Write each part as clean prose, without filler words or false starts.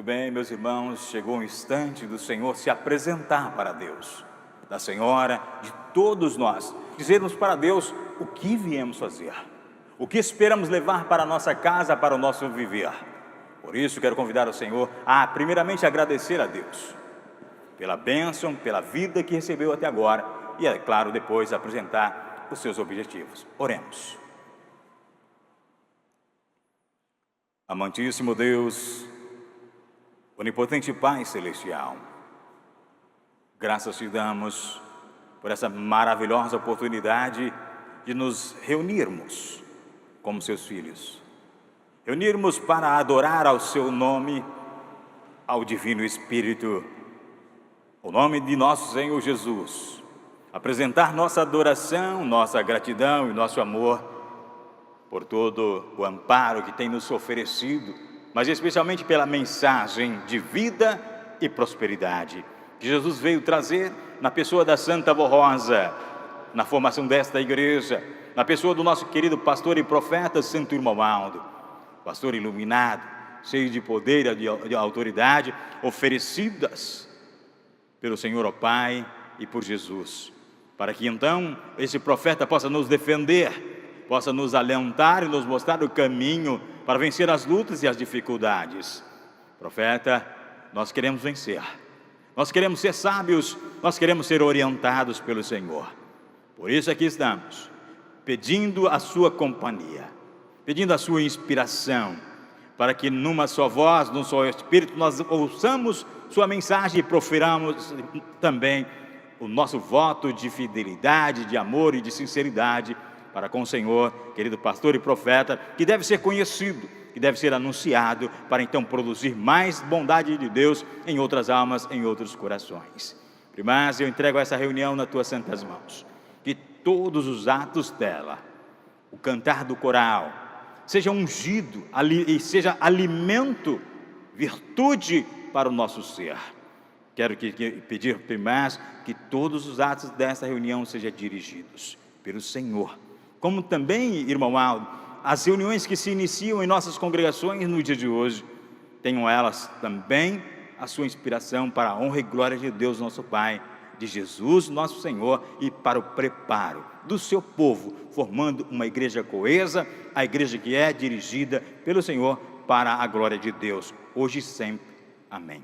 Muito bem, meus irmãos, chegou o instante do Senhor se apresentar para Deus, da Senhora, de todos nós, dizermos para Deus o que viemos fazer, o que esperamos levar para a nossa casa, para o nosso viver. Por isso quero convidar o Senhor a primeiramente agradecer a Deus pela bênção, pela vida que recebeu até agora e, é claro, depois apresentar os seus objetivos. Oremos. Amantíssimo Deus, onipotente Pai Celestial, graças te damos por essa maravilhosa oportunidade de nos reunirmos como seus filhos. Reunirmos para adorar ao seu nome, ao Divino Espírito, o nome de nosso Senhor Jesus. Apresentar nossa adoração, nossa gratidão e nosso amor por todo o amparo que tem nos oferecido, mas especialmente pela mensagem de vida e prosperidade que Jesus veio trazer na pessoa da Santa Avó Rosa, na formação desta igreja, na pessoa do nosso querido pastor e profeta Santo Irmão Aldo, pastor iluminado, cheio de poder e de autoridade, oferecidas pelo Senhor, ó Pai, e por Jesus, para que então esse profeta possa nos defender, possa nos alentar e nos mostrar o caminho para vencer as lutas e as dificuldades. Profeta, nós queremos vencer, nós queremos ser sábios, nós queremos ser orientados pelo Senhor. Por isso aqui estamos, pedindo a sua companhia, pedindo a sua inspiração, para que numa só voz, num só Espírito, nós ouçamos sua mensagem e profiramos também o nosso voto de fidelidade, de amor e de sinceridade para com o Senhor, querido pastor e profeta, que deve ser conhecido, que deve ser anunciado, para então produzir mais bondade de Deus em outras almas, em outros corações. Mas eu entrego essa reunião nas tuas santas mãos, que todos os atos dela, o cantar do coral, seja ungido e seja alimento, virtude para o nosso ser. Quero pedir primeiro que todos os atos dessa reunião sejam dirigidos pelo Senhor, como também, irmão Aldo, as reuniões que se iniciam em nossas congregações no dia de hoje, tenham elas também a sua inspiração para a honra e glória de Deus nosso Pai, de Jesus nosso Senhor, e para o preparo do seu povo, formando uma igreja coesa, a igreja que é dirigida pelo Senhor para a glória de Deus, hoje e sempre. Amém.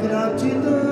Gratidão.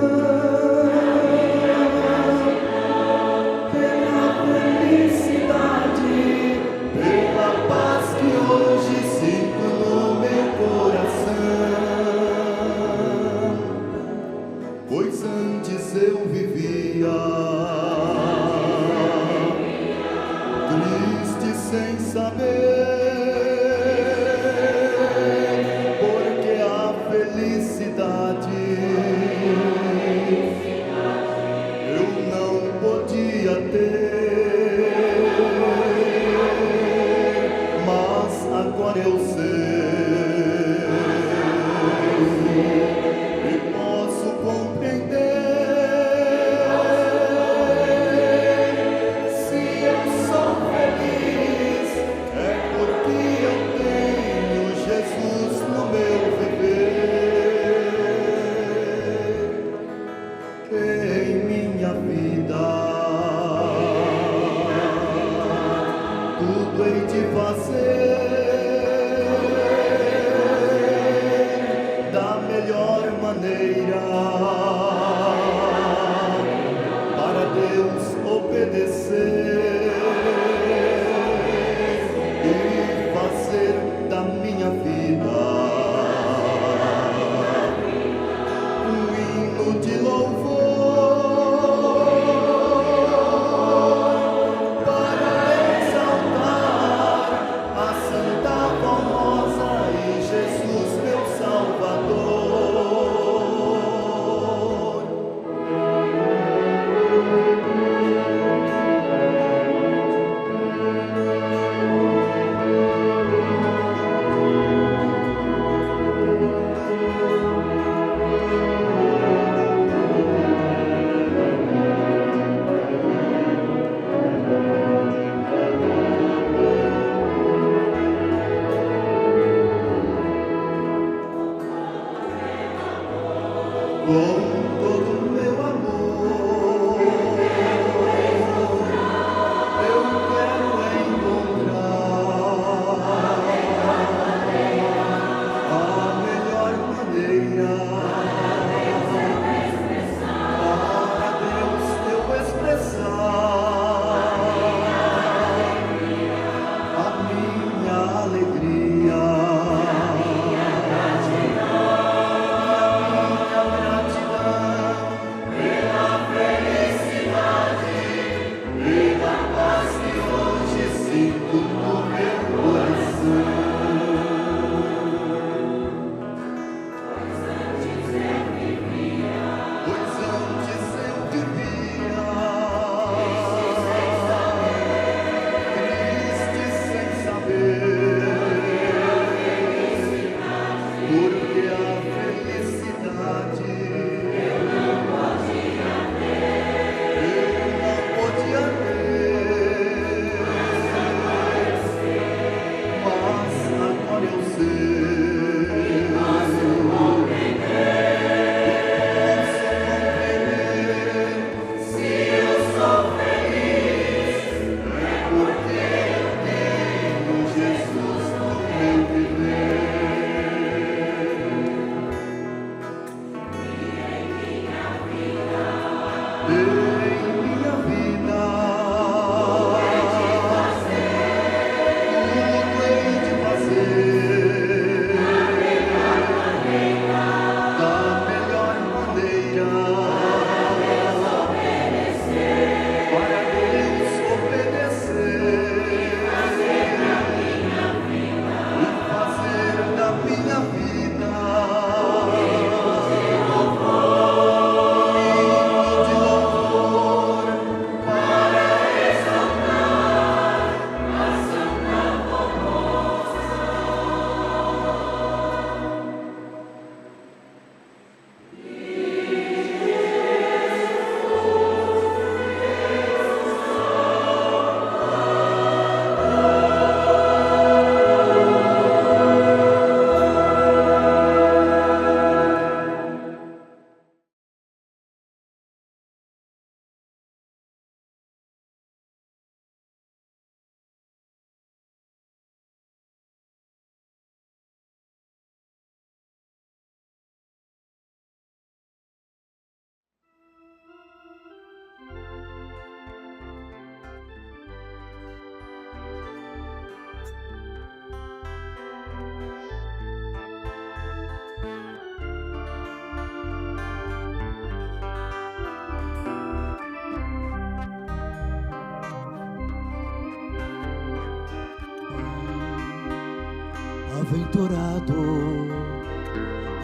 Aventurado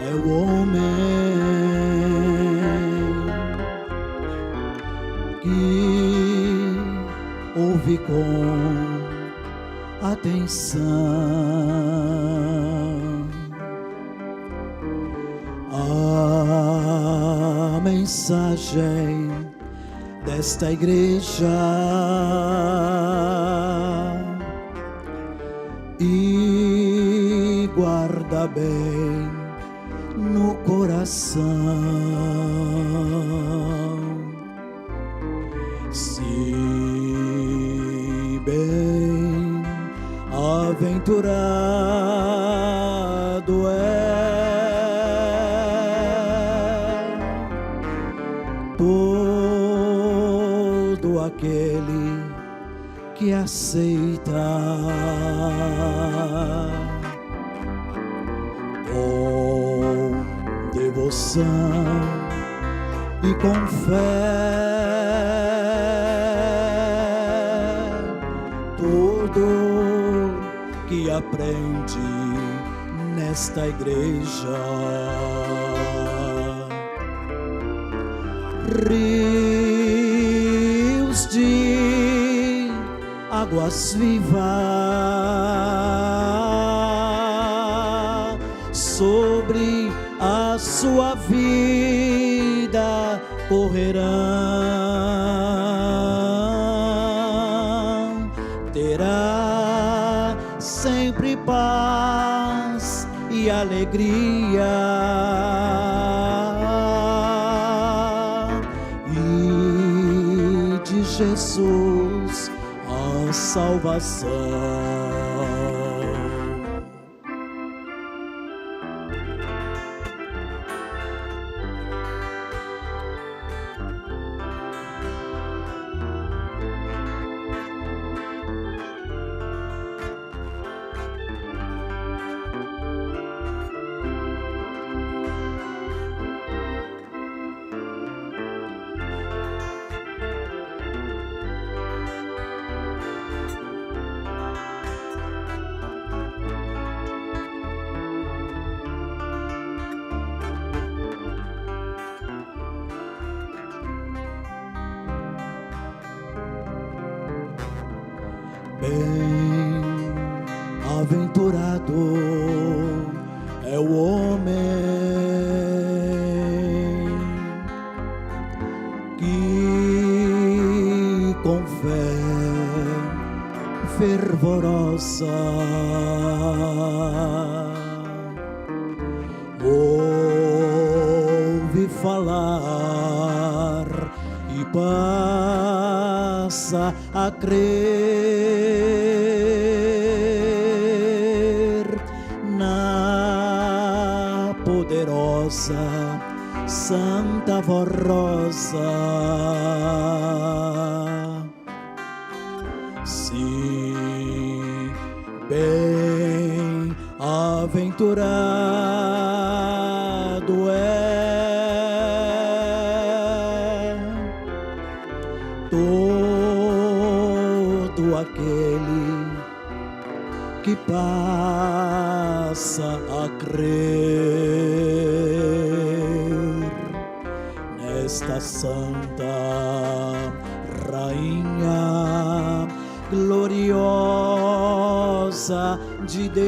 é o homem que ouve com atenção a mensagem desta igreja e guarda bem no coração. Se bem aventurado é todo aquele que aceita com devoção e com fé tudo que aprende nesta igreja. Rios de águas vivas sobre a sua vida correrão. Terá sempre paz e alegria, e de Jesus a salvação. Bem-aventurado é o homem que com fé fervorosa ouve falar e passa a crer na poderosa Santa Voz Rosa. Se bem-aventurado é todo aquele que passa a crer nesta Santa Rainha gloriosa de Deus,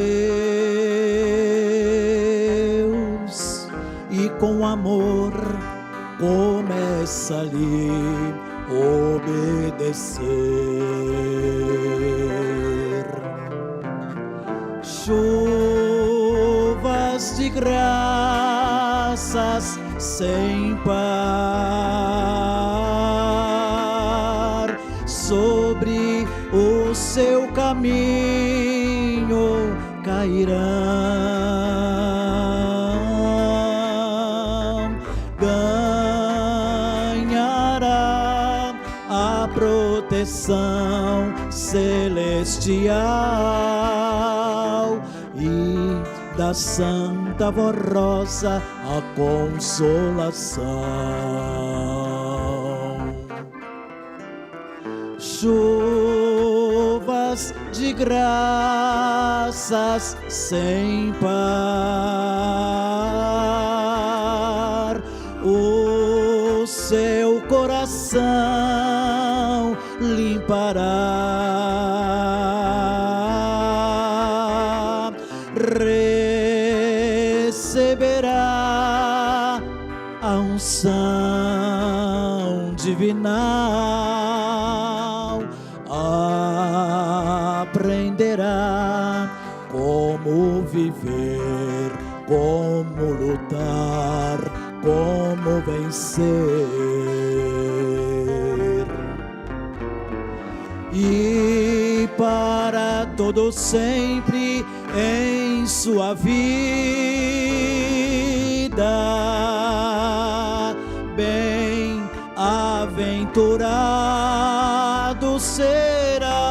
e com amor começa a lhe obedecer. Chuvas de graças sem par sobre o seu caminho cairão. Ganhará a proteção celestial e da Santa Voz Rosa a consolação. Chuvas de graças sem par. O seu coração limpará, receberá a unção divinal, aprenderá como viver, como lutar, como vencer. E para todo sempre em sua vida, bem-aventurado será.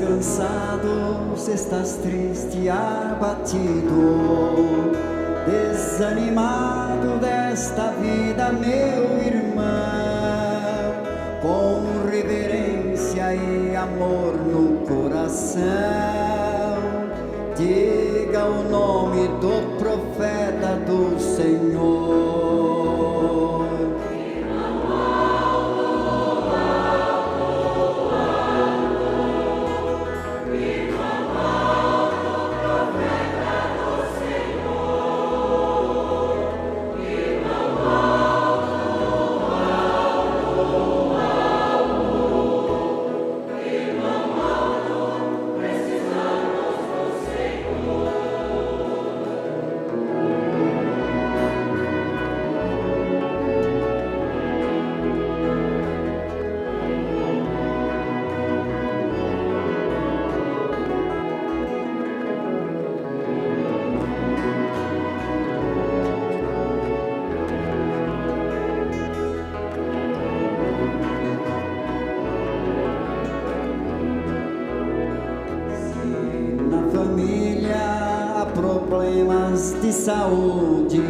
Cansado, se estás triste, abatido, desanimado desta vida, meu irmão, com reverência e amor no coração, diga o nome do profeta do Senhor. Problemas de saúde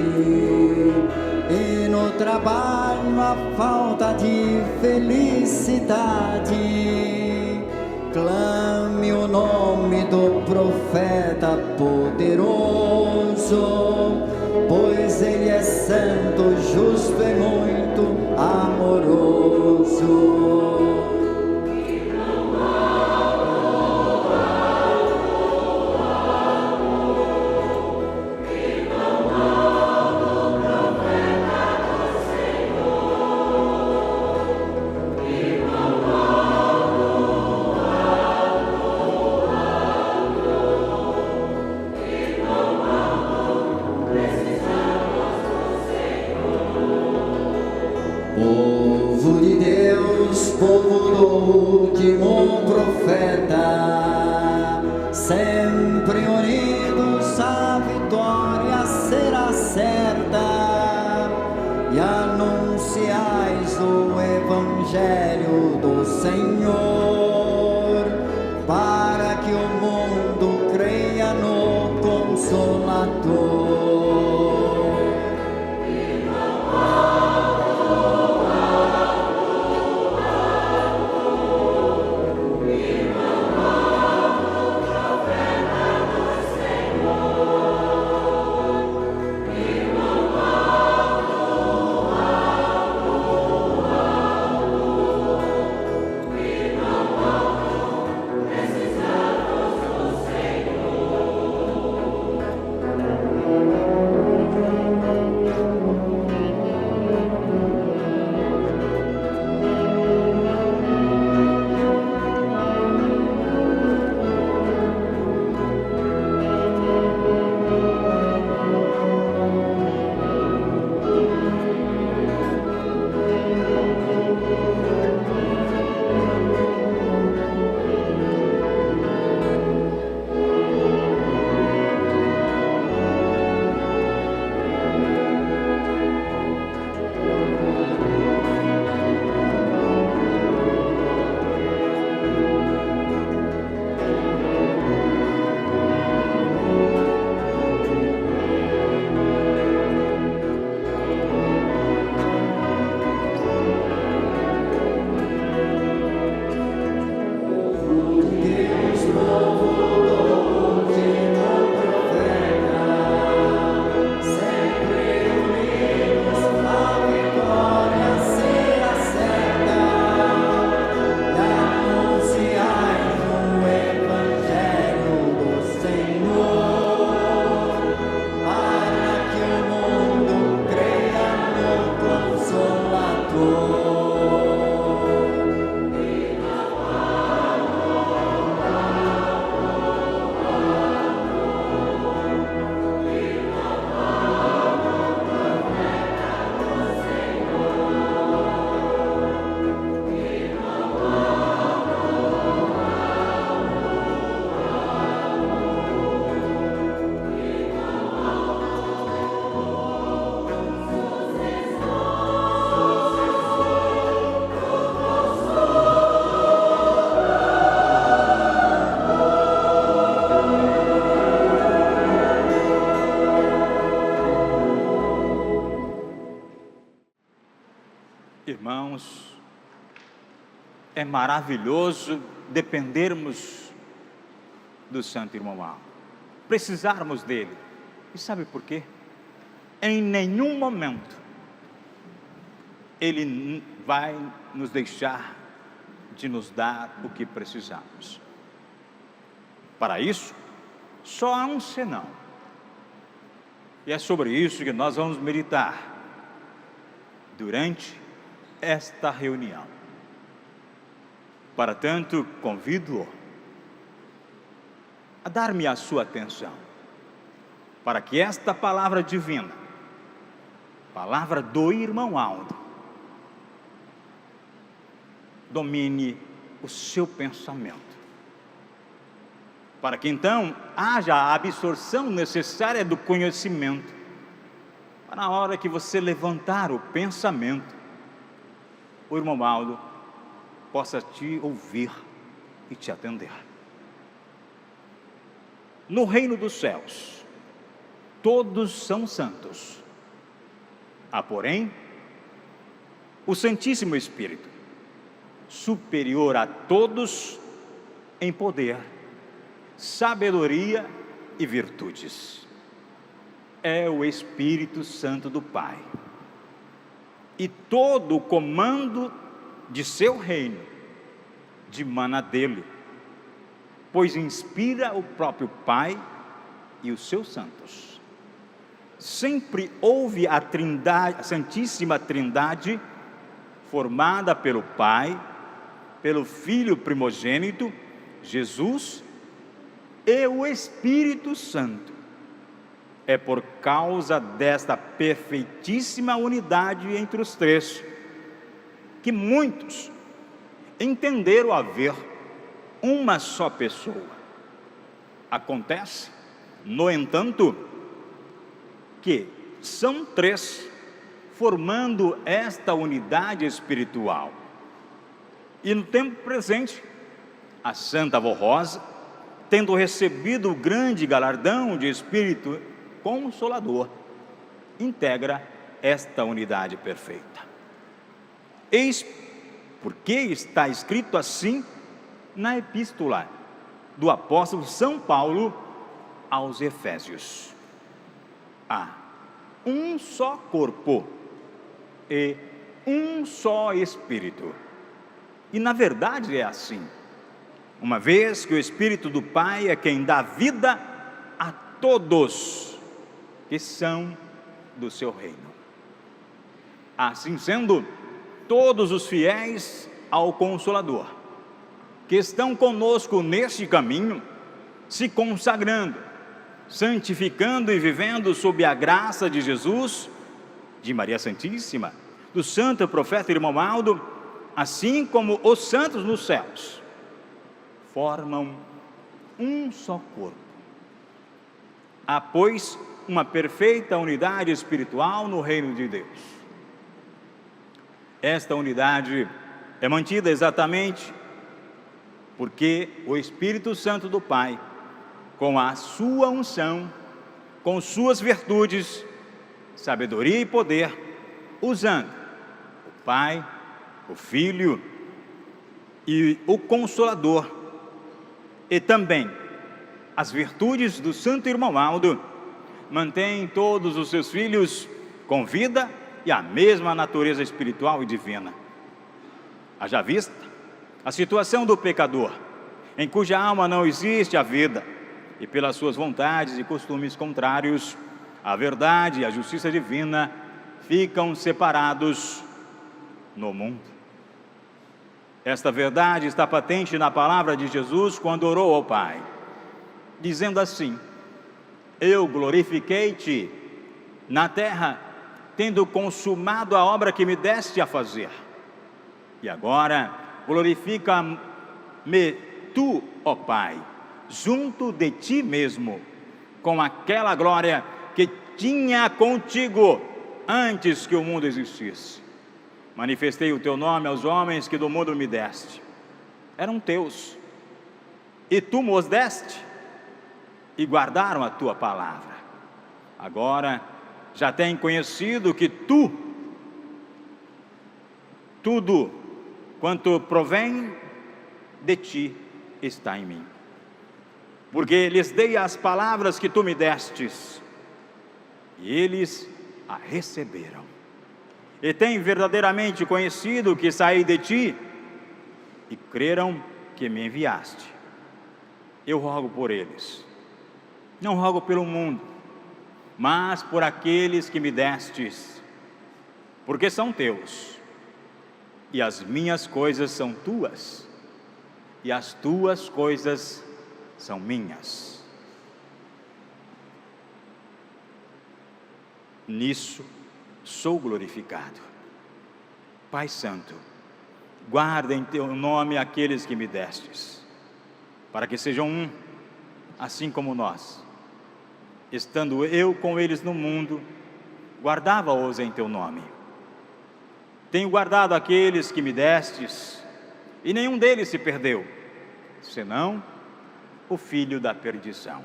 e no trabalho a falta de felicidade, clame o nome do profeta poderoso, pois ele é santo, justo e muito amoroso. Povo de Deus, povo do último profeta, sempre unidos a vitória será certa, e anunciais o evangelho do Senhor, para que o mundo creia no Consolador. Irmãos, é maravilhoso dependermos do Santo Irmão Aldo, precisarmos dele. E sabe por quê? Em nenhum momento ele vai nos deixar de nos dar o que precisamos. Para isso, só há um senão. E é sobre isso que nós vamos meditar durante esta reunião. Para tanto, convido-o a dar-me a sua atenção, para que esta palavra divina, palavra do Irmão Aldo, domine o seu pensamento, para que então haja a absorção necessária do conhecimento, para na hora que você levantar o pensamento, o Irmão Aldo possa te ouvir e te atender. No reino dos céus, todos são santos. Há, porém, o Santíssimo Espírito, superior a todos em poder, sabedoria e virtudes. É o Espírito Santo do Pai. E todo o comando de seu reino dimana dele, pois inspira o próprio Pai e os seus santos. Sempre houve a Trindade, a Santíssima Trindade, formada pelo Pai, pelo Filho primogênito, Jesus, e o Espírito Santo. É por causa desta perfeitíssima unidade entre os três que muitos entenderam haver uma só pessoa. Acontece, no entanto, que são três formando esta unidade espiritual. E no tempo presente, a Santa Avó Rosa, tendo recebido o grande galardão de Espírito Consolador, integra esta unidade perfeita. Eis porque está escrito assim na epístola do apóstolo São Paulo aos Efésios: há um só corpo e um só Espírito. E na verdade é assim, uma vez que o Espírito do Pai é quem dá vida a todos que são do seu reino. Assim sendo, todos os fiéis ao Consolador, que estão conosco neste caminho, se consagrando, santificando e vivendo sob a graça de Jesus, de Maria Santíssima, do santo profeta Irmão Aldo, assim como os santos nos céus, formam um só corpo. Há, pois, uma perfeita unidade espiritual no reino de Deus. Esta unidade é mantida exatamente porque o Espírito Santo do Pai, com a sua unção, com suas virtudes, sabedoria e poder, usando o Pai, o Filho e o Consolador, e também as virtudes do Santo Irmão Aldo, mantém todos os seus filhos com vida e a mesma natureza espiritual e divina. Haja vista a situação do pecador, em cuja alma não existe a vida, e pelas suas vontades e costumes contrários, a verdade e a justiça divina ficam separados no mundo. Esta verdade está patente na palavra de Jesus quando orou ao Pai, dizendo assim: eu glorifiquei-te na terra, tendo consumado a obra que me deste a fazer. E agora glorifica-me tu, ó Pai, junto de ti mesmo, com aquela glória que tinha contigo antes que o mundo existisse. Manifestei o teu nome aos homens que do mundo me deste. Eram teus, e tu me os deste, e guardaram a tua palavra. Agora já têm conhecido que tu tudo quanto provém de ti está em mim. Porque lhes dei as palavras que tu me destes, e eles a receberam. E têm verdadeiramente conhecido que saí de ti, e creram que me enviaste. Eu rogo por eles, não rogo pelo mundo, mas por aqueles que me destes, porque são teus, e as minhas coisas são tuas, e as tuas coisas são minhas. Nisso sou glorificado. Pai Santo, guarda em teu nome aqueles que me destes, para que sejam um, assim como nós. Estando eu com eles no mundo, guardava-os em teu nome. Tenho guardado aqueles que me destes, e nenhum deles se perdeu, senão o filho da perdição,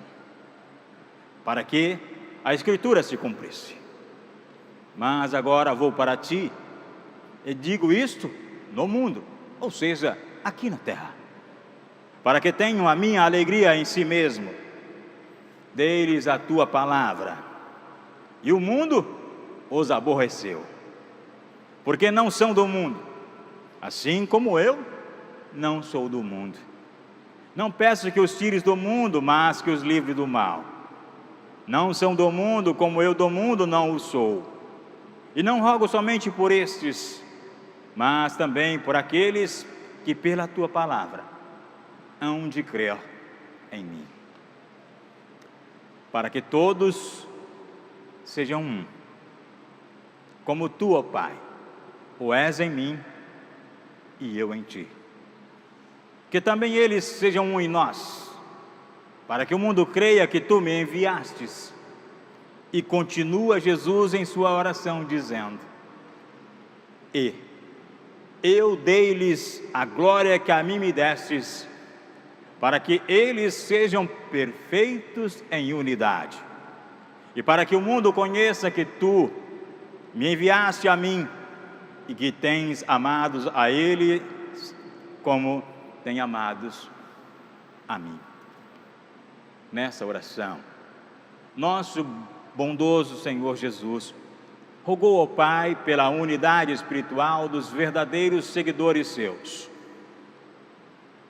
para que a Escritura se cumprisse. Mas agora vou para ti, e digo isto no mundo, ou seja, aqui na terra, para que tenham a minha alegria em si mesmo. Dei-lhes a tua palavra, e o mundo os aborreceu, porque não são do mundo, assim como eu não sou do mundo. Não peço que os tires do mundo, mas que os livre do mal. Não são do mundo, como eu do mundo não o sou. E não rogo somente por estes, mas também por aqueles que pela tua palavra hão de crer em mim, para que todos sejam um, como tu, ó Pai, o és em mim e eu em ti. Que também eles sejam um em nós, para que o mundo creia que tu me enviastes. E continua Jesus em sua oração dizendo: e eu dei-lhes a glória que a mim me destes, para que eles sejam perfeitos em unidade, e para que o mundo conheça que tu me enviaste a mim, e que tens amados a ele como tem amados a mim. Nessa oração, nosso bondoso Senhor Jesus rogou ao Pai pela unidade espiritual dos verdadeiros seguidores seus,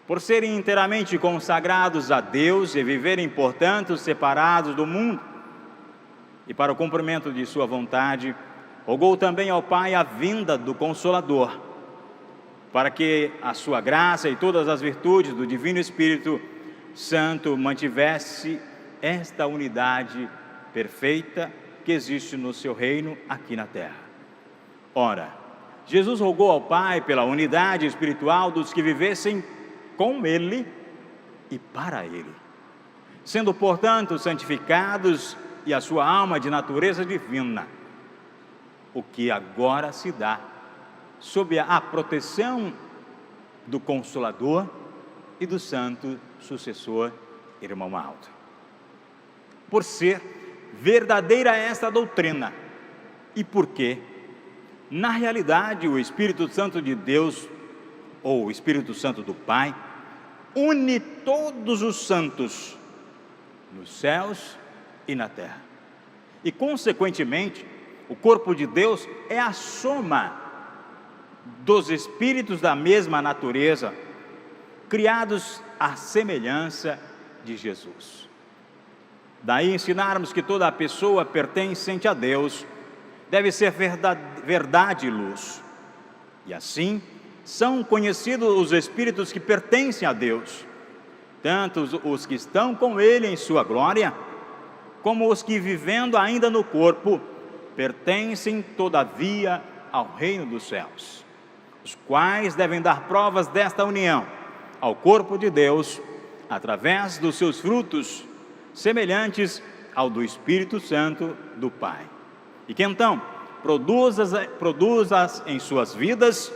por serem inteiramente consagrados a Deus e viverem, portanto, separados do mundo, e para o cumprimento de sua vontade, rogou também ao Pai a vinda do Consolador, para que a sua graça e todas as virtudes do Divino Espírito Santo mantivesse esta unidade perfeita que existe no seu reino aqui na terra. Ora, Jesus rogou ao Pai pela unidade espiritual dos que vivessem com Ele e para Ele, sendo, portanto, santificados e a sua alma de natureza divina, o que agora se dá sob a proteção do Consolador e do Santo Sucessor, Irmão Aldo. Por ser verdadeira esta doutrina, e porque, na realidade, o Espírito Santo de Deus, ou o Espírito Santo do Pai, une todos os santos nos céus e na terra. E, consequentemente, o corpo de Deus é a soma dos espíritos da mesma natureza, criados à semelhança de Jesus. Daí ensinarmos que toda a pessoa pertencente a Deus deve ser verdade e luz. E assim são conhecidos os espíritos que pertencem a Deus, tanto os que estão com Ele em sua glória, como os que, vivendo ainda no corpo, pertencem todavia ao reino dos céus, os quais devem dar provas desta união ao corpo de Deus, através dos seus frutos, semelhantes ao do Espírito Santo do Pai, e que então produza em suas vidas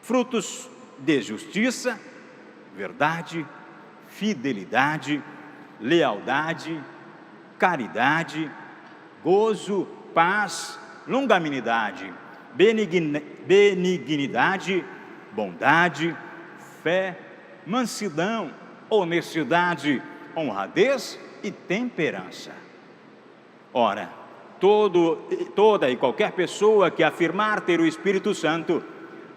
frutos de justiça, verdade, fidelidade, lealdade, caridade, gozo, paz, longanimidade, benignidade, bondade, fé, mansidão, honestidade, honradez e temperança. Ora, toda e qualquer pessoa que afirmar ter o Espírito Santo,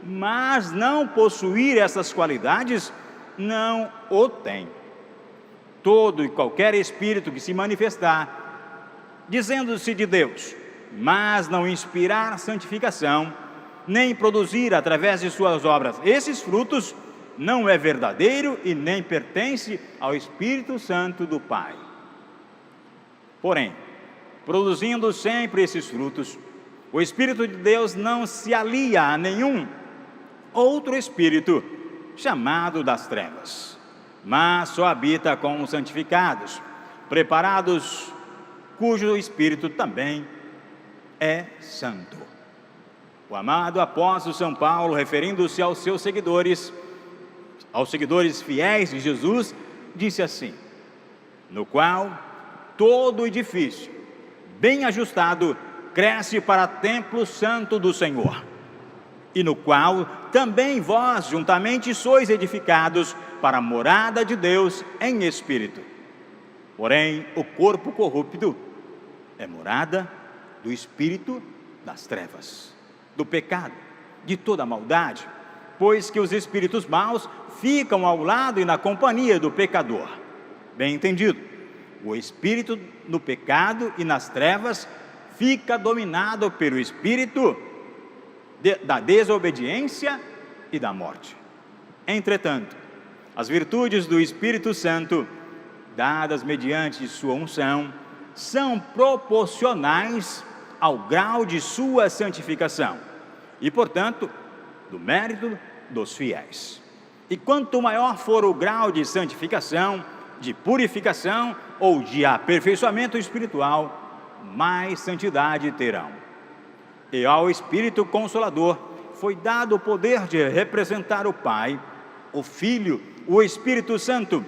mas não possuir essas qualidades, não o tem. Todo e qualquer espírito que se manifestar, dizendo-se de Deus, mas não inspirar santificação, nem produzir através de suas obras esses frutos, não é verdadeiro e nem pertence ao Espírito Santo do Pai. Porém, produzindo sempre esses frutos, o Espírito de Deus não se alia a nenhum outro espírito chamado das trevas, mas só habita com os santificados, preparados, cujo espírito também é santo. O amado apóstolo São Paulo, referindo-se aos seus seguidores, aos seguidores fiéis de Jesus, disse assim: no qual todo edifício, bem ajustado, cresce para templo santo do Senhor, e no qual também vós juntamente sois edificados para a morada de Deus em espírito. Porém, o corpo corrupto é morada do espírito das trevas, do pecado, de toda maldade, pois que os espíritos maus ficam ao lado e na companhia do pecador. Bem entendido, o espírito no pecado e nas trevas fica dominado pelo espírito da desobediência e da morte. Entretanto, as virtudes do Espírito Santo, dadas mediante sua unção, são proporcionais ao grau de sua santificação e, portanto, do mérito dos fiéis. E quanto maior for o grau de santificação, de purificação ou de aperfeiçoamento espiritual, mais santidade terão. E ao Espírito Consolador foi dado o poder de representar o Pai, o Filho, o Espírito Santo,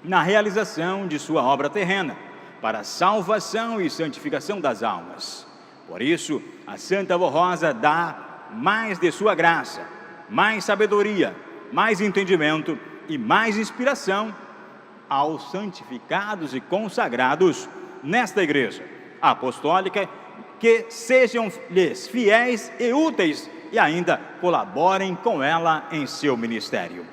na realização de sua obra terrena, para a salvação e santificação das almas. Por isso, a Santa Voz Rosa dá mais de sua graça, mais sabedoria, mais entendimento e mais inspiração aos santificados e consagrados nesta igreja apostólica, que sejam-lhes fiéis e úteis e ainda colaborem com ela em seu ministério.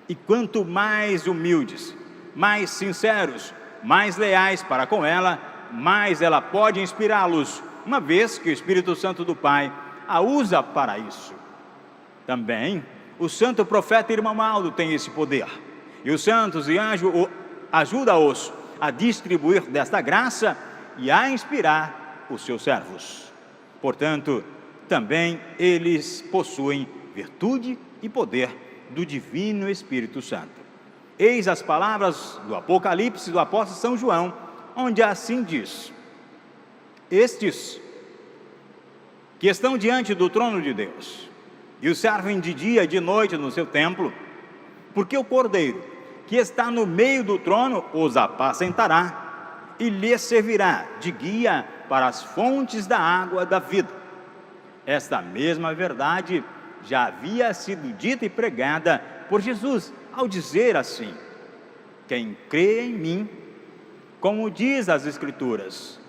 E quanto mais humildes, mais sinceros, mais leais para com ela, mais ela pode inspirá-los, uma vez que o Espírito Santo do Pai a usa para isso. Também o santo profeta Irmamaldo tem esse poder, e os santos e anjos ajuda-os a distribuir desta graça e a inspirar os seus servos. Portanto, também eles possuem virtude e poder do Divino Espírito Santo. Eis as palavras do Apocalipse do apóstolo São João, onde assim diz: estes que estão diante do trono de Deus e o servem de dia e de noite no seu templo, porque o Cordeiro que está no meio do trono os apacentará e lhes servirá de guia para as fontes da água da vida. Esta mesma verdade já havia sido dita e pregada por Jesus, ao dizer assim: quem crê em mim, como diz as Escrituras,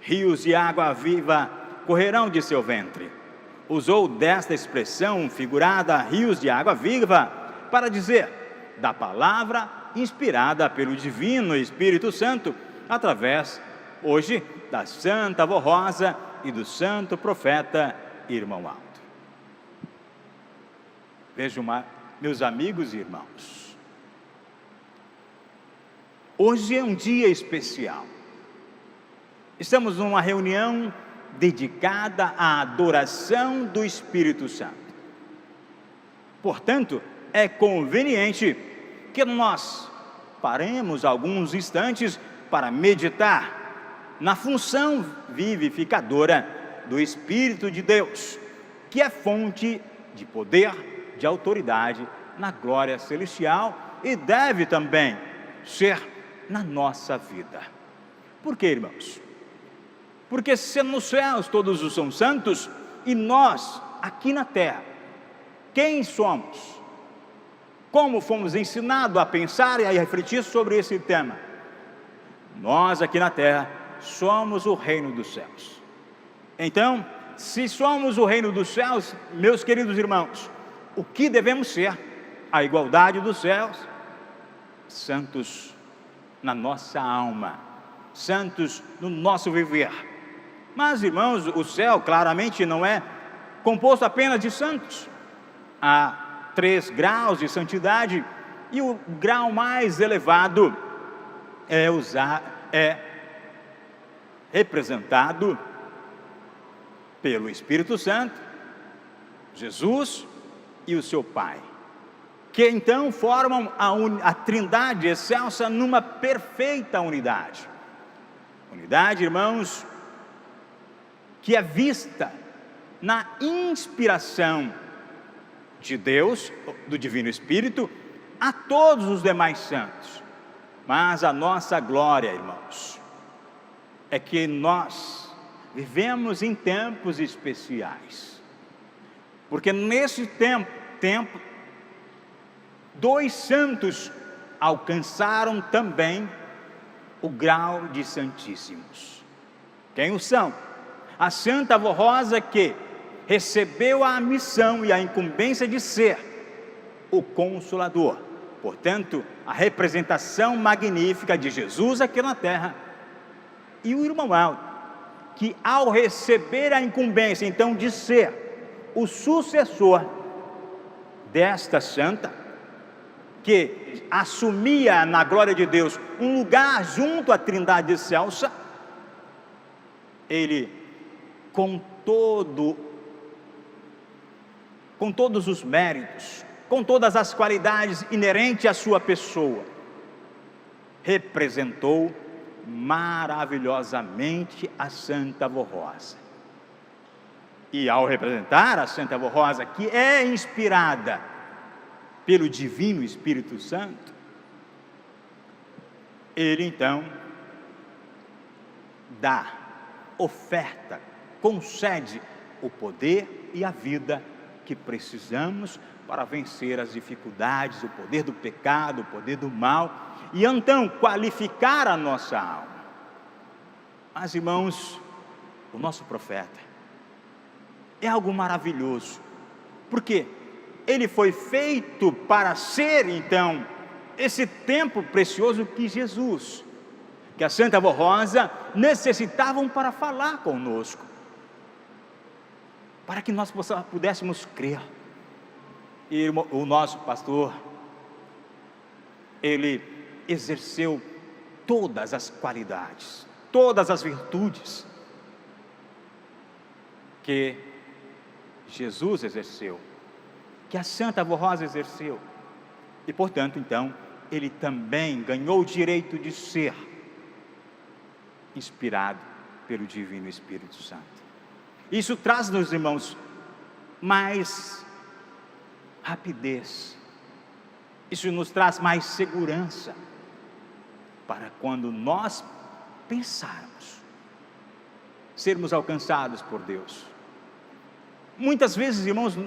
rios de água viva correrão de seu ventre. Usou desta expressão figurada, rios de água viva, para dizer da palavra inspirada pelo Divino Espírito Santo, através, hoje, da Santa Voz Rosa e do Santo Profeta Irmão Alto. Vejam, meus amigos e irmãos, hoje é um dia especial. Estamos numa reunião dedicada à adoração do Espírito Santo. Portanto, é conveniente que nós paremos alguns instantes para meditar na função vivificadora do Espírito de Deus, que é fonte de poder, de autoridade na glória celestial e deve também ser na nossa vida. Por quê, irmãos? Porque se nos céus todos os são santos, E nós, aqui na terra, quem somos? Como fomos ensinados a pensar e a refletir sobre esse tema? Nós aqui na terra somos o reino dos céus. Então, se somos o reino dos céus, meus queridos irmãos, o que devemos ser? A igualdade dos céus, santos na nossa alma, santos no nosso viver. Mas, irmãos, o céu claramente não é composto apenas de santos. Há 3 graus de santidade, e o grau mais elevado é representado pelo Espírito Santo, Jesus e o seu Pai, que então formam a Trindade excelsa numa perfeita unidade. Unidade, irmãos, que é vista na inspiração de Deus, do Divino Espírito, a todos os demais santos. Mas a nossa glória, irmãos, é que nós vivemos em tempos especiais, porque nesse tempo 2 santos alcançaram também o grau de santíssimos. Quem o são? A Santa Avó Rosa, que recebeu a missão e a incumbência de ser o Consolador, portanto, a representação magnífica de Jesus aqui na terra. E o irmão Aldo, que ao receber a incumbência então de ser o sucessor desta santa, que assumia na glória de Deus um lugar junto à Trindade excelsa, ele com todos os méritos, com todas as qualidades inerentes à sua pessoa, representou maravilhosamente a Santa Avó Rosa. E ao representar a Santa Avó Rosa, que é inspirada pelo Divino Espírito Santo, ele então dá, oferta, concede o poder e a vida que precisamos para vencer as dificuldades, o poder do pecado, o poder do mal, e então qualificar a nossa alma. Mas, irmãos, o nosso profeta é algo maravilhoso, porque ele foi feito para ser, então, esse tempo precioso que Jesus, que a Santa Avó Rosa necessitavam para falar conosco, para que nós pudéssemos crer. E o nosso pastor, ele exerceu todas as qualidades, todas as virtudes que Jesus exerceu, que a Santa Avó Rosa exerceu, e portanto então ele também ganhou o direito de ser inspirado pelo Divino Espírito Santo. Isso traz, meus irmãos, mais rapidez, isso nos traz mais segurança, para quando nós pensarmos, sermos alcançados por Deus. Muitas vezes, irmãos,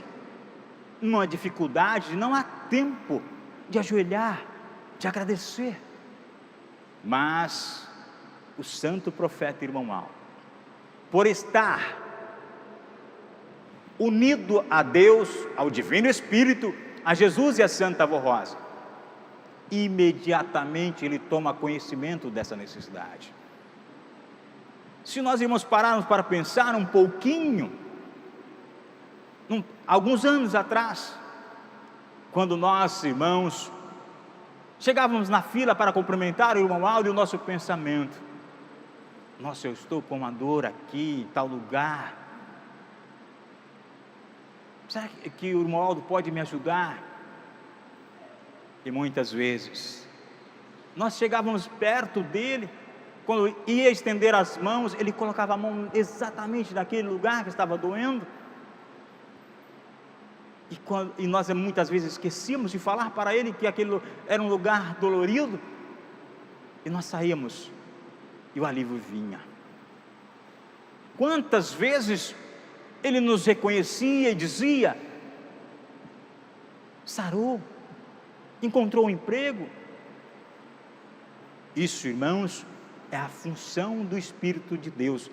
numa dificuldade, não há tempo de ajoelhar, de agradecer, mas o santo profeta irmão Aldo, por estar unido a Deus, ao Divino Espírito, a Jesus e a Santa Avó Rosa, imediatamente ele toma conhecimento dessa necessidade. Se nós irmãos pararmos para pensar um pouquinho, alguns anos atrás, quando nós, irmãos, chegávamos na fila para cumprimentar o irmão Aldo, e o nosso pensamento: nossa, eu estou com uma dor aqui, em tal lugar, será que o irmão Aldo pode me ajudar? E muitas vezes, nós chegávamos perto dele, quando ia estender as mãos, ele colocava a mão exatamente naquele lugar que estava doendo, e nós muitas vezes esquecíamos de falar para ele que aquele era um lugar dolorido, e nós saímos, e o alívio vinha. Quantas vezes ele nos reconhecia e dizia: sarou, encontrou um emprego. Isso, irmãos, é a função do Espírito de Deus,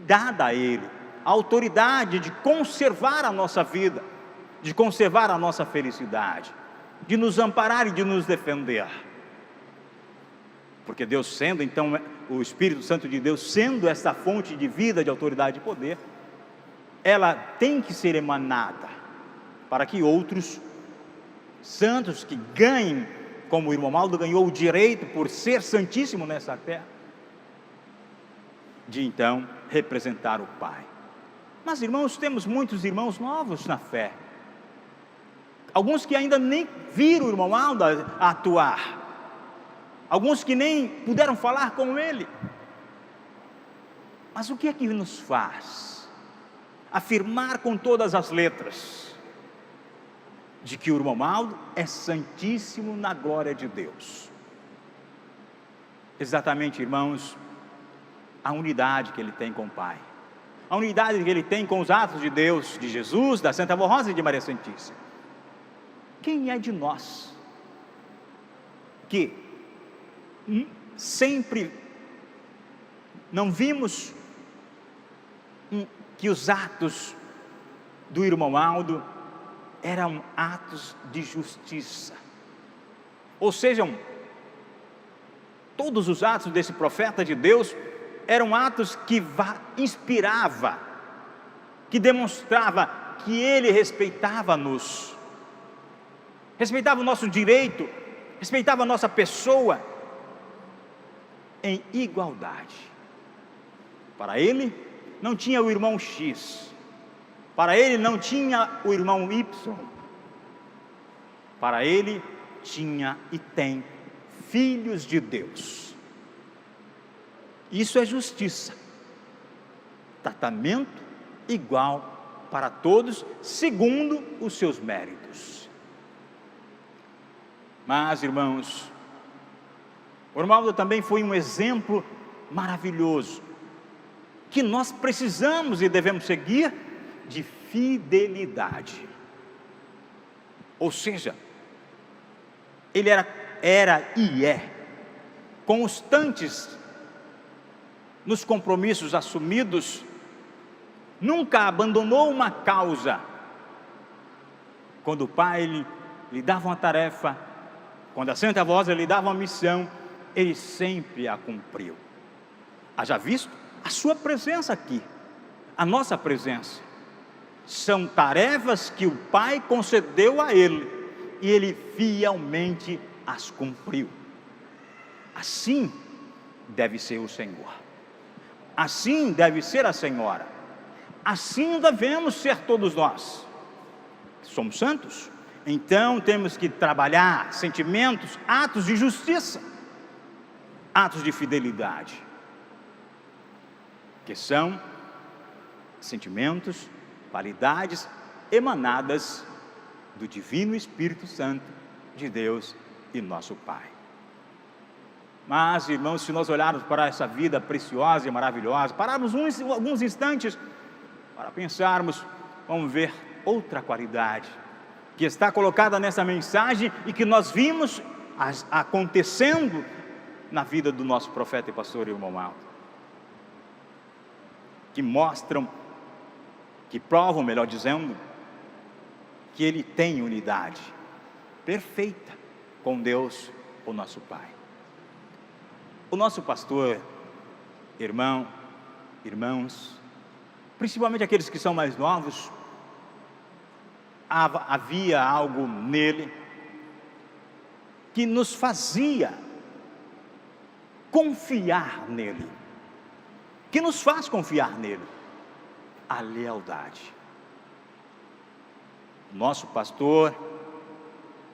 dada a Ele, a autoridade de conservar a nossa vida, de conservar a nossa felicidade, de nos amparar e de nos defender. Porque Deus sendo, então, o Espírito Santo de Deus sendo essa fonte de vida, de autoridade e poder, ela tem que ser emanada, para que outros santos que ganhem, como o irmão Maldo ganhou o direito por ser santíssimo nessa terra, de então representar o Pai. Mas, irmãos, temos muitos irmãos novos na fé, alguns que ainda nem viram o irmão Maldo atuar, alguns que nem puderam falar com ele. Mas o que é que nos faz afirmar com todas as letras de que o irmão Maldo é santíssimo na glória de Deus? Exatamente, irmãos, a unidade que ele tem com o Pai, a unidade que ele tem com os atos de Deus, de Jesus, da Santa Virgem Rosa e de Maria Santíssima. Quem é de nós que sempre não vimos que os atos do irmão Maldo eram atos de justiça? Ou seja, todos os atos desse profeta de Deus eram atos que inspirava, que demonstrava que ele respeitava-nos, respeitava o nosso direito, respeitava a nossa pessoa em igualdade. Para ele não tinha o irmão X, para ele não tinha o irmão Y, para ele tinha e tem filhos de Deus. Isso é justiça, tratamento igual para todos, segundo os seus méritos. Mas, irmãos, o irmão Maldo também foi um exemplo maravilhoso, que nós precisamos e devemos seguir, de fidelidade. Ou seja, ele era e é constantes nos compromissos assumidos, nunca abandonou uma causa. Quando o Pai lhe dava uma tarefa, quando a Santa Voz lhe dava uma missão, ele sempre a cumpriu. Haja visto a sua presença aqui, a nossa presença, são tarefas que o Pai concedeu a ele, e ele fielmente as cumpriu. Assim deve ser o Senhor, assim deve ser a Senhora, assim devemos ser todos nós. Somos santos, então temos que trabalhar sentimentos, atos de justiça, atos de fidelidade, que são sentimentos, qualidades emanadas do Divino Espírito Santo de Deus e nosso Pai. Mas, irmãos, se nós olharmos para essa vida preciosa e maravilhosa, pararmos alguns instantes para pensarmos, vamos ver outra qualidade que está colocada nessa mensagem e que nós vimos acontecendo na vida do nosso profeta e pastor irmão Maldo, que mostram, que provam, melhor dizendo, que ele tem unidade perfeita com Deus, o nosso Pai. O nosso pastor, irmãos, principalmente aqueles que são mais novos, havia algo nele que nos fazia confiar nele, que nos faz confiar nele: a lealdade. Nosso pastor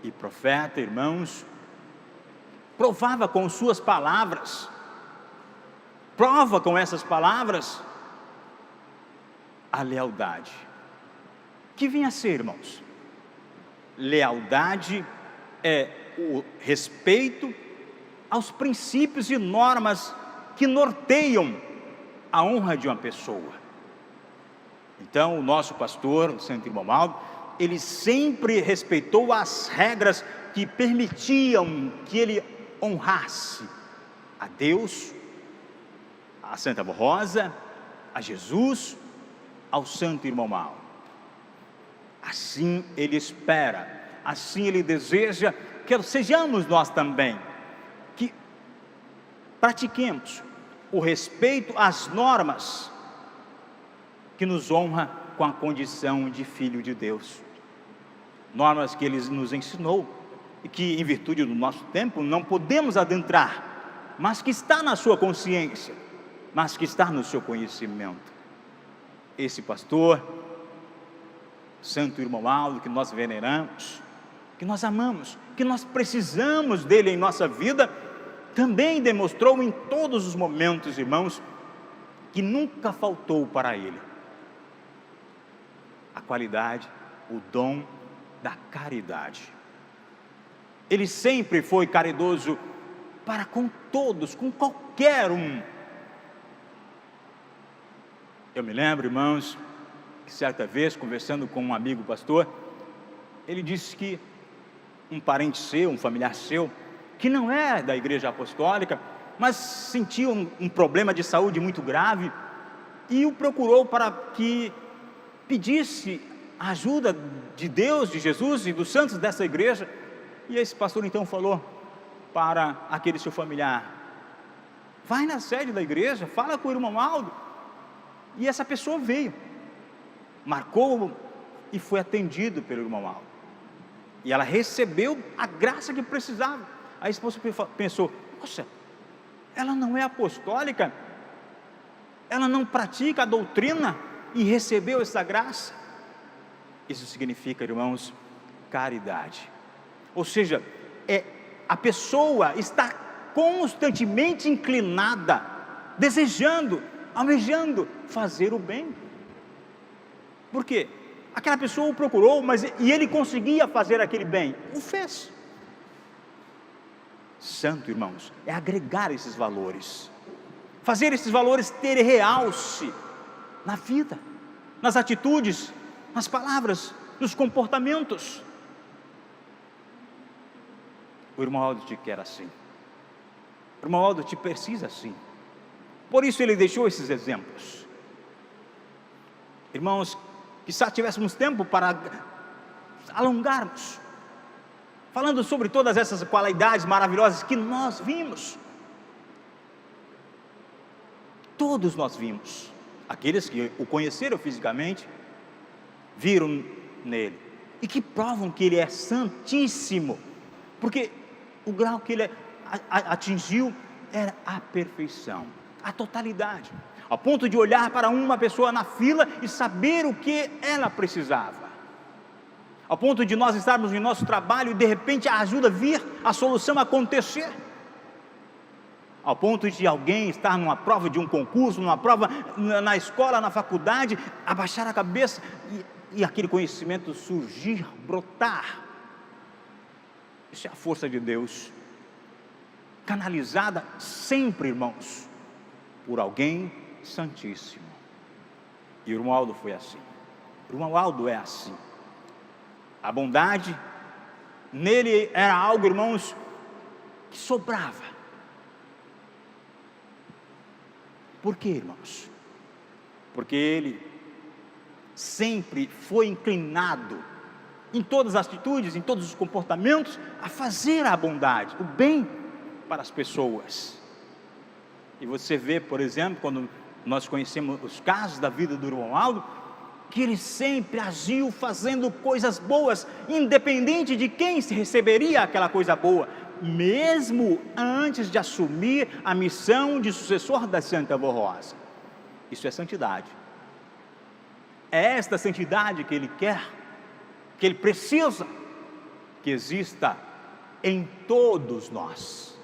e profeta, irmãos, provava com suas palavras, prova com essas palavras a lealdade. Que vinha a ser, irmãos? Lealdade é o respeito aos princípios e normas que norteiam a honra de uma pessoa. Então, o nosso pastor, o Santo Irmão Maldo, ele sempre respeitou as regras que permitiam que ele honrasse a Deus, a Santa Avó Rosa, a Jesus, ao Santo Irmão Maldo. Assim ele espera, assim ele deseja que sejamos nós também, que pratiquemos o respeito às normas que nos honra com a condição de filho de Deus. Normas que ele nos ensinou e que, em virtude do nosso tempo, não podemos adentrar, mas que está na sua consciência, mas que está no seu conhecimento. Esse pastor, Santo Irmão Maldo, que nós veneramos, que nós amamos, que nós precisamos dele em nossa vida, também demonstrou em todos os momentos, irmãos, que nunca faltou para ele a qualidade, o dom da caridade. Ele sempre foi caridoso para com todos, com qualquer um. Eu me lembro, irmãos, que certa vez, conversando com um amigo pastor, ele disse que um parente seu, um familiar seu, que não é da igreja apostólica, mas sentia um problema de saúde muito grave, e o procurou para que pedisse a ajuda de Deus, de Jesus e dos santos dessa igreja. E esse pastor então falou para aquele seu familiar: vai na sede da igreja, fala com o irmão Maldo. E essa pessoa veio, marcou e foi atendido pelo irmão Maldo, e ela recebeu a graça que precisava. A esposa pensou: nossa, ela não é apostólica, ela não pratica a doutrina e recebeu essa graça. Isso significa, irmãos, caridade. Ou seja, a pessoa está constantemente inclinada, desejando, almejando fazer o bem. Por quê? Aquela pessoa o procurou, e ele conseguia fazer aquele bem, o fez. Santo, irmãos, é agregar esses valores, fazer esses valores terem realce na vida, nas atitudes, nas palavras, nos comportamentos. O irmão Aldo te quer assim, o irmão Aldo te precisa assim. Por isso ele deixou esses exemplos. Irmãos, quizá tivéssemos tempo para alongarmos, falando sobre todas essas qualidades maravilhosas que nós vimos. Todos nós vimos. Aqueles que o conheceram fisicamente, viram nele, e que provam que ele é santíssimo, porque o grau que ele atingiu era a perfeição, a totalidade, ao ponto de olhar para uma pessoa na fila e saber o que ela precisava, ao ponto de nós estarmos em nosso trabalho e de repente a ajuda vir, a solução acontecer, ao ponto de alguém estar numa prova de um concurso, numa prova na escola, na faculdade, abaixar a cabeça e aquele conhecimento surgir, brotar. Isso é a força de Deus, canalizada sempre, irmãos, por alguém santíssimo. E o irmão Aldo foi assim. O irmão Aldo é assim. A bondade nele era algo, irmãos, que sobrava. Por quê, irmãos? Porque ele sempre foi inclinado, em todas as atitudes, em todos os comportamentos, a fazer a bondade, o bem para as pessoas. E você vê, por exemplo, quando nós conhecemos os casos da vida do irmão Aldo, que ele sempre agiu fazendo coisas boas, independente de quem se receberia aquela coisa boa, mesmo antes de assumir a missão de sucessor da Santa Avó Rosa. Isso é santidade. É esta santidade que ele quer, que ele precisa que exista em todos nós.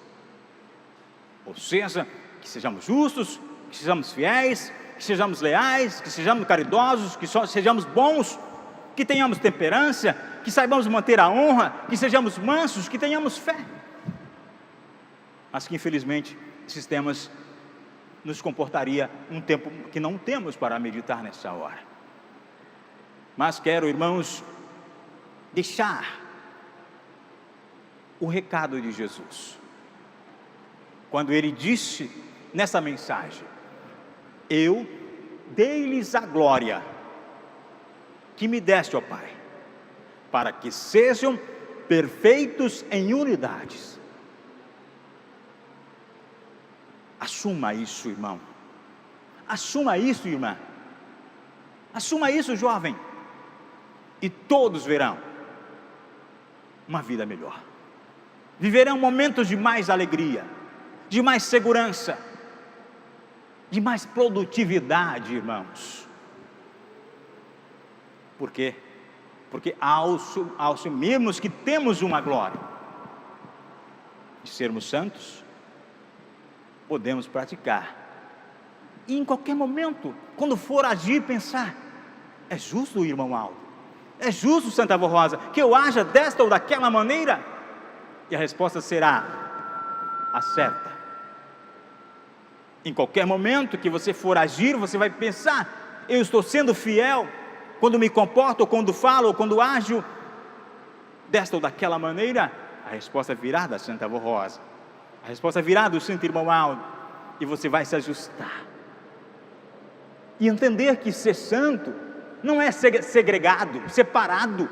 Ou seja, que sejamos justos, que sejamos fiéis, que sejamos leais, que sejamos caridosos, que sejamos bons, que tenhamos temperança, que saibamos manter a honra, que sejamos mansos, que tenhamos fé. Mas que infelizmente esses temas nos comportaria um tempo que não temos para meditar nessa hora. Mas quero, irmãos, deixar o recado de Jesus, quando ele disse nessa mensagem: eu dei-lhes a glória que me deste, ó Pai, para que sejam perfeitos em unidades. Assuma isso, irmão. Assuma isso, irmã. Assuma isso, jovem. E todos verão uma vida melhor. Viverão momentos de mais alegria, de mais segurança, de mais produtividade, irmãos. Por quê? Porque ao assumirmos que temos uma glória de sermos santos, podemos praticar. E em qualquer momento, quando for agir, pensar: é justo, irmão Aldo? É justo, Santa Avó Rosa, que eu haja desta ou daquela maneira? E a resposta será a certa. Em qualquer momento que você for agir, você vai pensar: eu estou sendo fiel quando me comporto, ou quando falo, ou quando ajo desta ou daquela maneira? A resposta virá da Santa Avó Rosa, a resposta virá do Santo Irmão Aldo, e você vai se ajustar e entender que ser santo não é segregado, separado,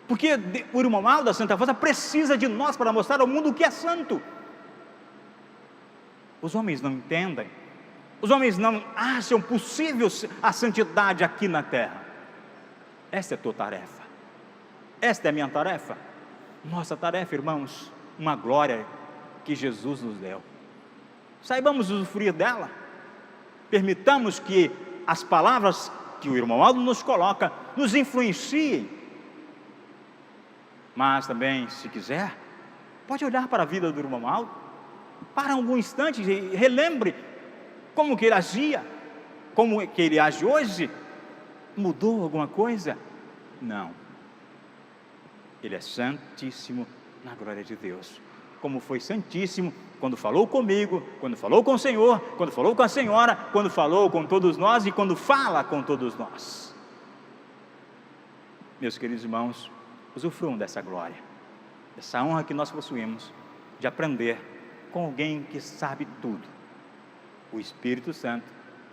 porque o Irmão Aldo, a Santa Rosa, precisa de nós para mostrar ao mundo o que é santo. Os homens não entendem, os homens não acham possível a santidade aqui na terra. Esta é a tua tarefa, esta é a minha tarefa, nossa tarefa, irmãos, uma glória que Jesus nos deu. Saibamos usufruir dela, permitamos que as palavras que o Irmão Aldo nos coloca nos influenciem. Mas também, se quiser, pode olhar para a vida do Irmão Aldo, para algum instante, e relembre como que ele agia, como que ele age hoje. Mudou alguma coisa? Não. Ele é santíssimo na glória de Deus, como foi santíssimo quando falou comigo, quando falou com o Senhor, quando falou com a Senhora, quando falou com todos nós e quando fala com todos nós. Meus queridos irmãos, usufruam dessa glória, dessa honra que nós possuímos, de aprender com alguém que sabe tudo, o Espírito Santo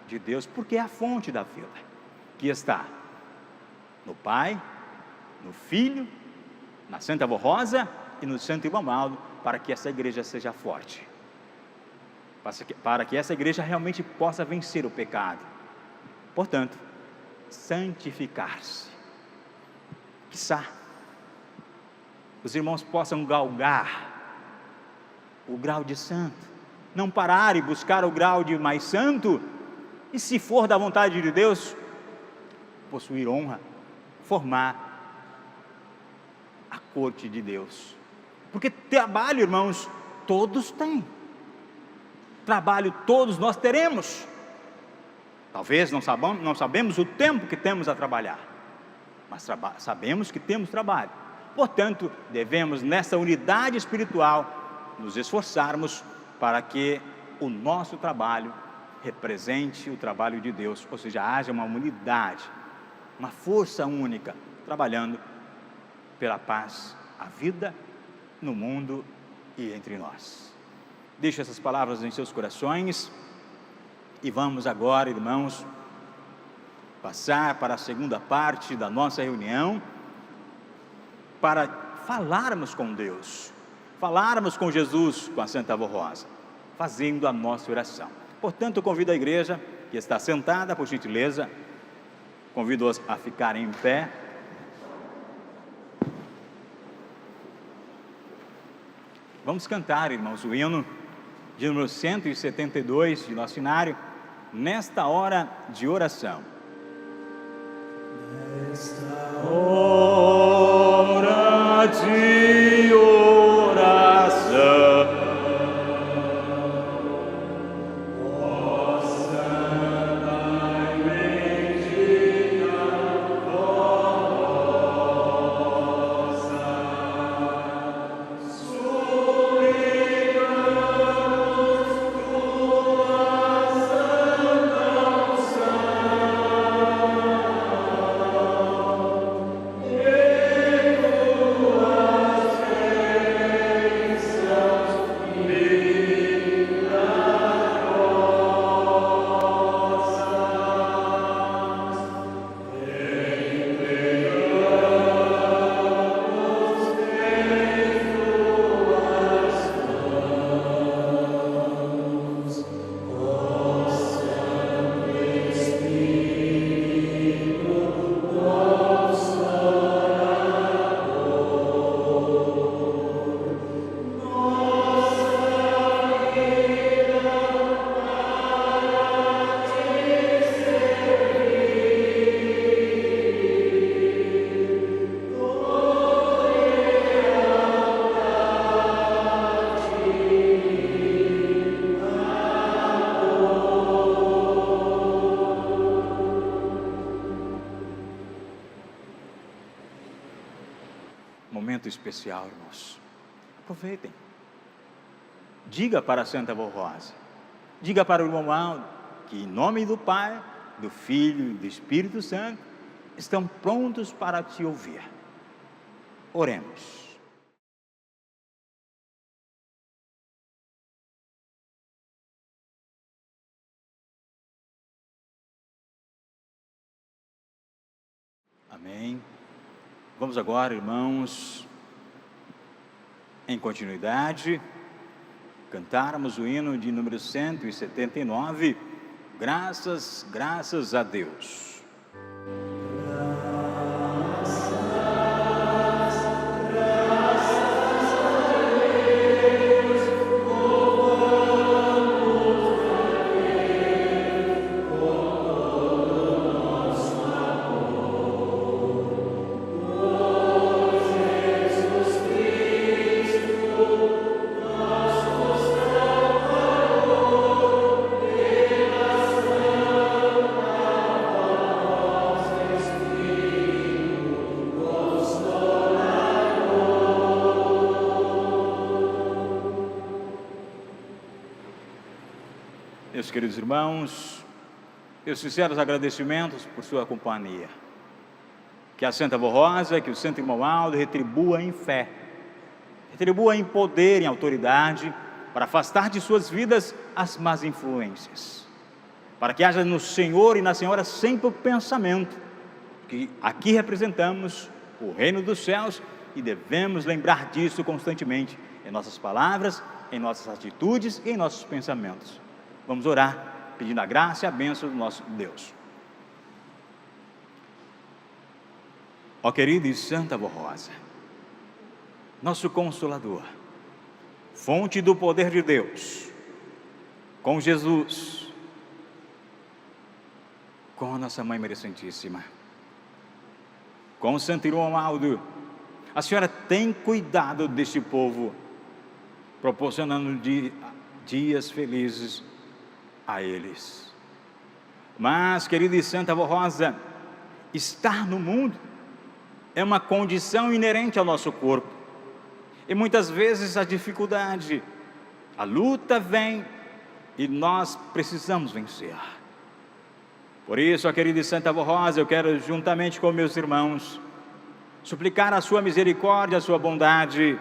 de Deus, porque é a fonte da vida, que está no Pai, no Filho, na Santa Avó Rosa e no Santo Irmão Aldo, para que essa igreja seja forte, para que essa igreja realmente possa vencer o pecado. Portanto, santificar-se. Quiçá os irmãos possam galgar o grau de santo, não parar e buscar o grau de mais santo, e se for da vontade de Deus, possuir honra, formar a corte de Deus. Porque trabalho, irmãos, todos têm. Trabalho todos nós teremos. Talvez não sabemos o tempo que temos a trabalhar, mas sabemos que temos trabalho. Portanto, devemos nessa unidade espiritual nos esforçarmos para que o nosso trabalho represente o trabalho de Deus, ou seja, haja uma unidade, uma força única, trabalhando pela paz, a vida no mundo e entre nós. Deixe essas palavras em seus corações e vamos agora, irmãos, passar para a segunda parte da nossa reunião, para falarmos com Deus, falarmos com Jesus, com a Santa Avó Rosa, fazendo a nossa oração. Portanto, eu convido a igreja que está sentada, por gentileza, convido-os a ficarem em pé. Vamos cantar, irmãos, o hino de número 172 de nosso cenário, nesta hora de oração. Nesta hora de oração, momento especial, irmãos. Aproveitem. Diga para a Santa Avó Rosa, diga para o irmão Aldo, que em nome do Pai, do Filho e do Espírito Santo, estão prontos para te ouvir. Oremos. Amém. Vamos agora, irmãos, em continuidade, cantarmos o hino de número 179, Graças, graças a Deus. Meus queridos irmãos, meus sinceros agradecimentos por sua companhia. Que a Santa Avó Rosa, que o Santo Irmão Aldo retribua em fé, retribua em poder, em autoridade, para afastar de suas vidas as más influências, para que haja no Senhor e na Senhora sempre o pensamento que aqui representamos o reino dos céus e devemos lembrar disso constantemente em nossas palavras, em nossas atitudes e em nossos pensamentos. Vamos orar, pedindo a graça e a bênção do nosso Deus. Ó querida e Santa Avó Rosa, nosso Consolador, fonte do poder de Deus, com Jesus, com a nossa Mãe Merecentíssima, com o Santo Irmão Aldo, a Senhora tem cuidado deste povo, proporcionando dias felizes a eles. Mas, querida e Santa Avó Rosa, estar no mundo é uma condição inerente ao nosso corpo, e muitas vezes a dificuldade, a luta vem e nós precisamos vencer. Por isso, ó querida e Santa Avó Rosa, eu quero, juntamente com meus irmãos, suplicar a sua misericórdia, a sua bondade,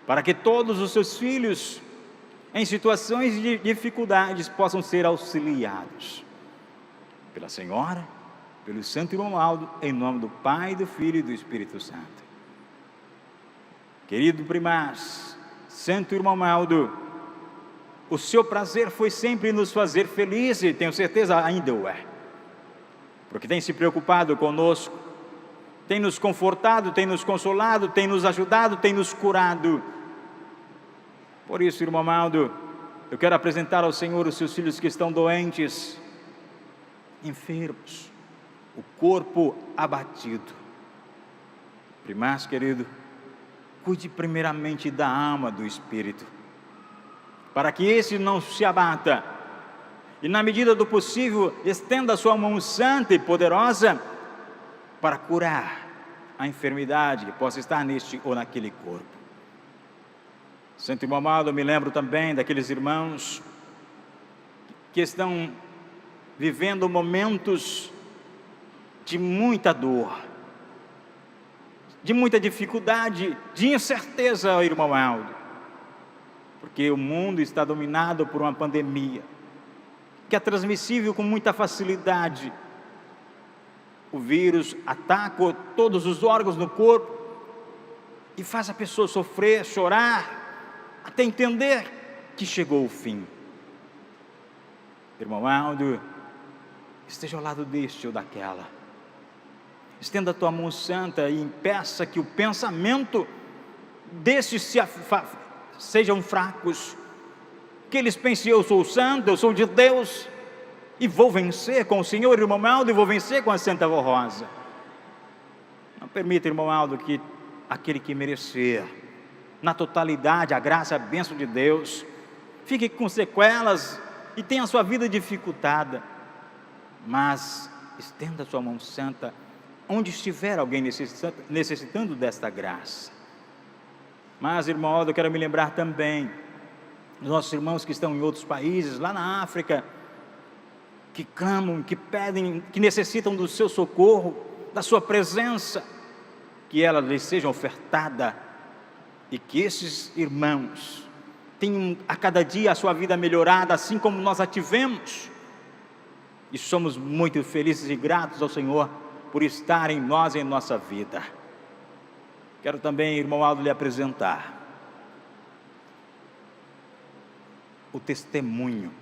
para que todos os seus filhos em situações de dificuldades possam ser auxiliados pela Senhora, pelo Santo Irmão Aldo, em nome do Pai, do Filho e do Espírito Santo. Querido primaz, Santo Irmão Aldo, o seu prazer foi sempre nos fazer felizes, e tenho certeza ainda o é, porque tem se preocupado conosco, tem nos confortado, tem nos consolado, tem nos ajudado, tem nos curado. Por isso, irmão Aldo, eu quero apresentar ao Senhor os seus filhos que estão doentes, enfermos, o corpo abatido. Primaz querido, cuide primeiramente da alma, do espírito, para que esse não se abata, e na medida do possível, estenda a sua mão santa e poderosa, para curar a enfermidade que possa estar neste ou naquele corpo. Santo Irmão Aldo, eu me lembro também daqueles irmãos que estão vivendo momentos de muita dor, de muita dificuldade, de incerteza, irmão Aldo, porque o mundo está dominado por uma pandemia, que é transmissível com muita facilidade. O vírus ataca todos os órgãos do corpo e faz a pessoa sofrer, chorar, até entender que chegou o fim. Irmão Aldo, esteja ao lado deste ou daquela, estenda a tua mão santa e impeça que o pensamento destes sejam fracos, que eles pensem: eu sou santo, eu sou de Deus, e vou vencer com o Senhor, irmão Aldo, e vou vencer com a Santa Avó Rosa. Não permita, irmão Aldo, que aquele que merecer na totalidade a graça e a bênção de Deus fique com sequelas e tenha a sua vida dificultada, mas estenda a sua mão santa onde estiver alguém necessitando desta graça. Mas, irmão Aldo, eu quero me lembrar também dos nossos irmãos que estão em outros países, lá na África, que clamam, que pedem, que necessitam do seu socorro, da sua presença, que ela lhes seja ofertada, e que esses irmãos tenham a cada dia a sua vida melhorada, assim como nós a tivemos, e somos muito felizes e gratos ao Senhor por estar em nós e em nossa vida. Quero também, irmão Aldo, lhe apresentar o testemunho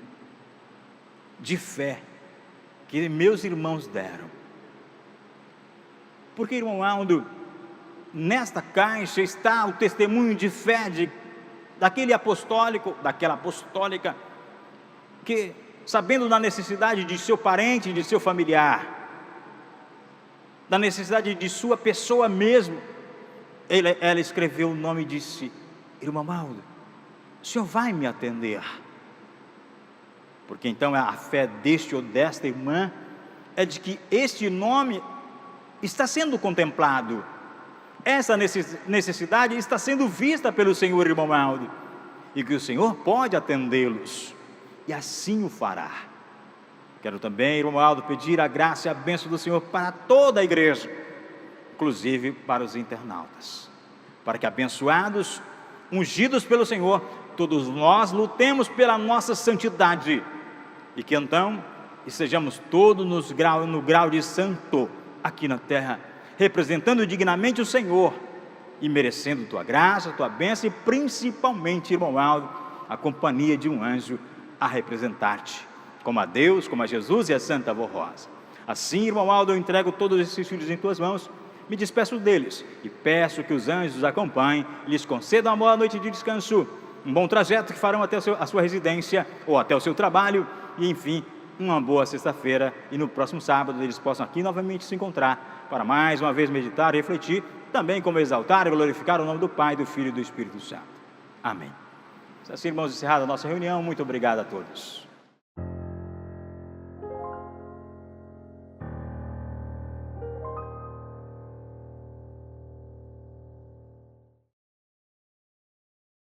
de fé que meus irmãos deram. Porque, irmão Aldo, nesta caixa está o testemunho de fé daquele apostólico, daquela apostólica, que, sabendo da necessidade de seu parente, de seu familiar, da necessidade de sua pessoa mesmo, ela escreveu o nome e disse: irmão Aldo, o senhor vai me atender? Porque então a fé deste ou desta irmã é de que este nome está sendo contemplado, essa necessidade está sendo vista pelo Senhor, irmão Aldo, e que o Senhor pode atendê-los, e assim o fará. Quero também, irmão Aldo, pedir a graça e a bênção do Senhor para toda a igreja, inclusive para os internautas, para que, abençoados, ungidos pelo Senhor, todos nós lutemos pela nossa santidade, e que então estejamos todos no grau de santo aqui na terra, representando dignamente o Senhor e merecendo tua graça, tua bênção e principalmente, irmão Aldo, a companhia de um anjo a representar-te, como a Deus, como a Jesus e a Santa Avó Rosa. Assim, irmão Aldo, eu entrego todos esses filhos em tuas mãos, me despeço deles e peço que os anjos os acompanhem, lhes concedam uma boa noite de descanso, um bom trajeto que farão até a sua residência ou até o seu trabalho, e enfim, uma boa sexta-feira, e no próximo sábado eles possam aqui novamente se encontrar para mais uma vez meditar e refletir, também como exaltar e glorificar o nome do Pai, do Filho e do Espírito Santo. Amém. Assim, irmãos, encerrada a nossa reunião, muito obrigado a todos.